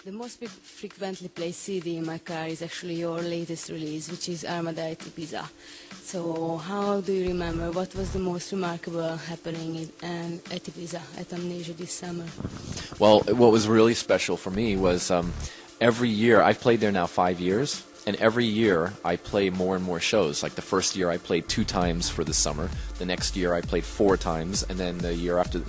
The most frequently played CD in my car is actually your latest release, which is Armada at Ibiza. So how do you remember what was the most remarkable happening at Ibiza, at Amnesia this summer? Well, what was really special for me was every year, I've played there now 5 years, and every year I play more and more shows. Like the first year I played 2 times for the summer, the next year I played 4 times, and then the year after,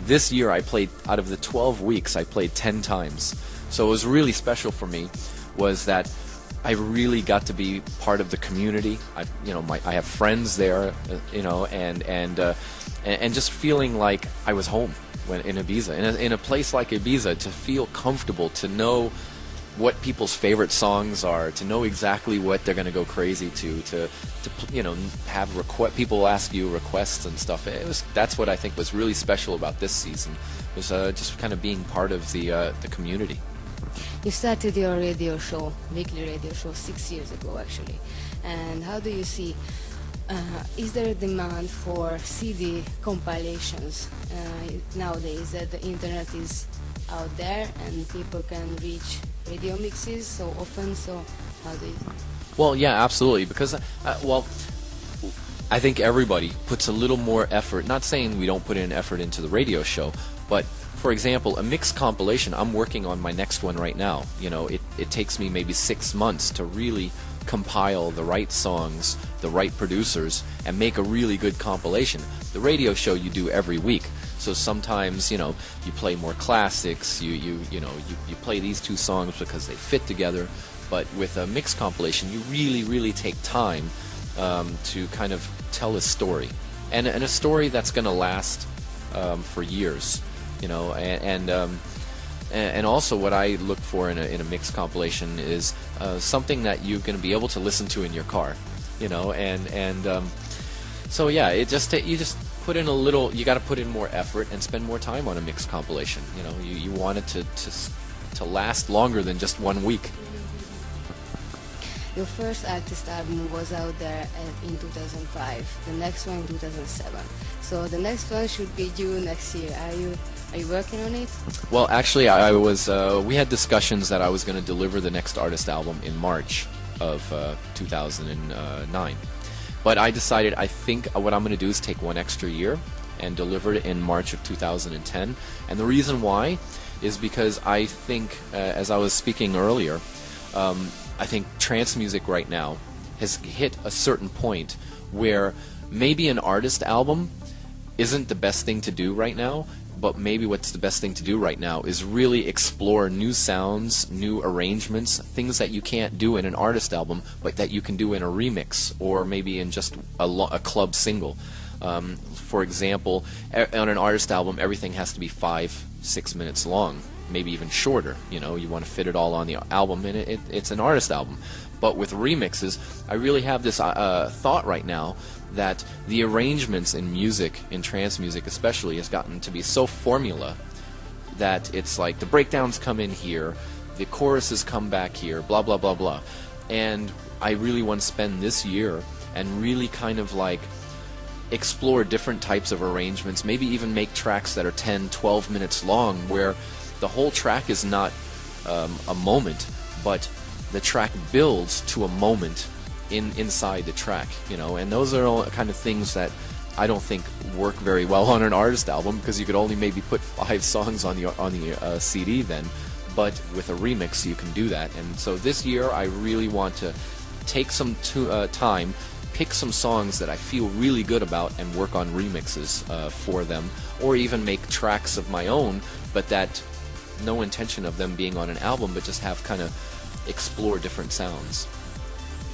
this year I played, out of the 12 weeks, I played 10 times. So what was really special for me was that I really got to be part of the community. I have friends there, and just feeling like I was home when in Ibiza, in a place like Ibiza, to feel comfortable, to know what people's favorite songs are, to know exactly what they're going to go crazy to have people ask you requests and stuff. That's what I think was really special about this season, was just kind of being part of the community. You started your radio show, weekly radio show, 6 years ago actually. And how do you see, is there a demand for CD compilations nowadays that the internet is out there and people can reach radio mixes so often? So how do you think? Well, yeah, absolutely, because I think everybody puts a little more effort, not saying we don't put in effort into the radio show, but for example, a mixed compilation, I'm working on my next one right now. It takes me maybe 6 months to really compile the right songs, the right producers, and make a really good compilation. The radio show you do every week. So sometimes, you play more classics, you play these 2 songs because they fit together, but with a mixed compilation, you really take time to kind of tell a story, and a story that's going to last for years. And also what I look for in a mixed compilation is something that you're going to be able to listen to in your car, so yeah, you just put in a little. You got to put in more effort and spend more time on a mixed compilation. You want it to last longer than just 1 week. Your first artist album was out there in 2005. The next one in 2007. So the next one should be due next year. Are you working on it? Well, actually, I was. We had discussions that I was going to deliver the next artist album in March of 2009. But I decided, I think what I'm going to do is take 1 extra year and deliver it in March of 2010. And the reason why is because I think, as I was speaking earlier, I think trance music right now has hit a certain point where maybe an artist album isn't the best thing to do right now, but maybe what's the best thing to do right now is really explore new sounds, new arrangements, things that you can't do in an artist album, but that you can do in a remix or maybe in just a club single. For example, on an artist album, everything has to be 5-6 minutes long, maybe even shorter. You want to fit it all on the album, and it's an artist album. But with remixes, I really have this thought right now that the arrangements in music, in trance music especially, has gotten to be so formula that it's like the breakdowns come in here, the choruses come back here, blah, blah, blah, blah. And I really want to spend this year and really kind of like explore different types of arrangements, maybe even make tracks that are 10, 12 minutes long, where the whole track is not a moment, but the track builds to a moment inside the track, and those are all kind of things that I don't think work very well on an artist album, because you could only maybe put 5 songs on the CD then, but with a remix you can do that. And so this year I really want to take some time, pick some songs that I feel really good about and work on remixes for them, or even make tracks of my own, but that no intention of them being on an album, but just have kind of explore different sounds.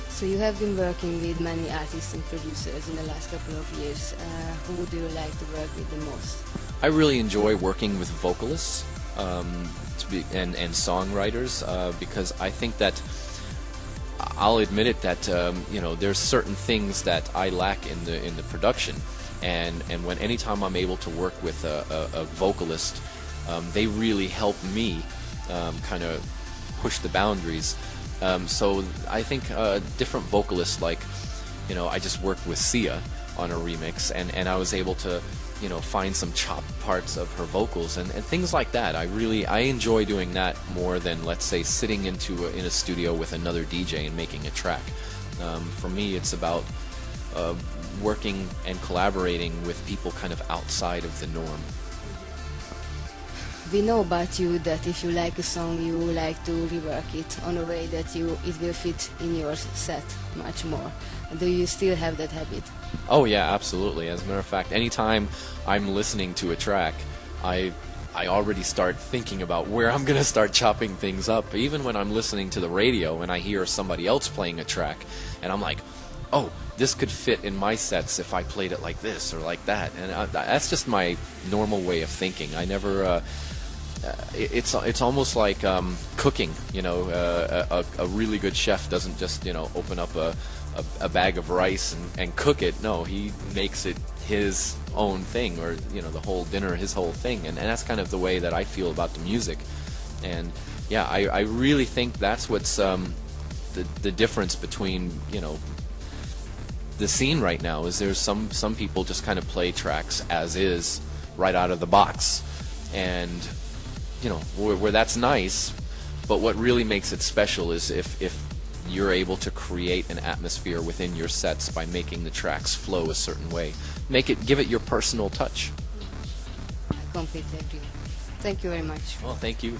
So you have been working with many artists and producers in the last couple of years. Who do you like to work with the most? I really enjoy working with vocalists and songwriters because I think that, I'll admit it, that there's certain things that I lack in the production, and when anytime I'm able to work with a vocalist, they really help me kind of push the boundaries. So I think different vocalists, like, I just worked with Sia, on a remix, and I was able to, you know, find some chopped parts of her vocals and things like that. I enjoy doing that more than, let's say, sitting in a studio with another DJ and making a track. For me, it's about working and collaborating with people kind of outside of the norm. We know about you that if you like a song, you like to rework it on a way that it will fit in your set much more. Do you still have that habit? Oh yeah, absolutely. As a matter of fact, anytime I'm listening to a track, I already start thinking about where I'm going to start chopping things up. Even when I'm listening to the radio and I hear somebody else playing a track, and I'm like, oh, this could fit in my sets if I played it like this or like that. And that's just my normal way of thinking. I never... it's almost like cooking. You know, a really good chef doesn't just, you know, open up a bag of rice and cook it. No, he makes it his own thing, or, you know, the whole dinner his whole thing. And that's kind of the way that I feel about the music. And yeah, I really think that's what's the difference between, you know, the scene right now. Is there's some people just kind of play tracks as is, right out of the box, and you know, where that's nice, but what really makes it special is if you're able to create an atmosphere within your sets by making the tracks flow a certain way. Give it your personal touch. I completely agree. Thank you very much. Well, thank you.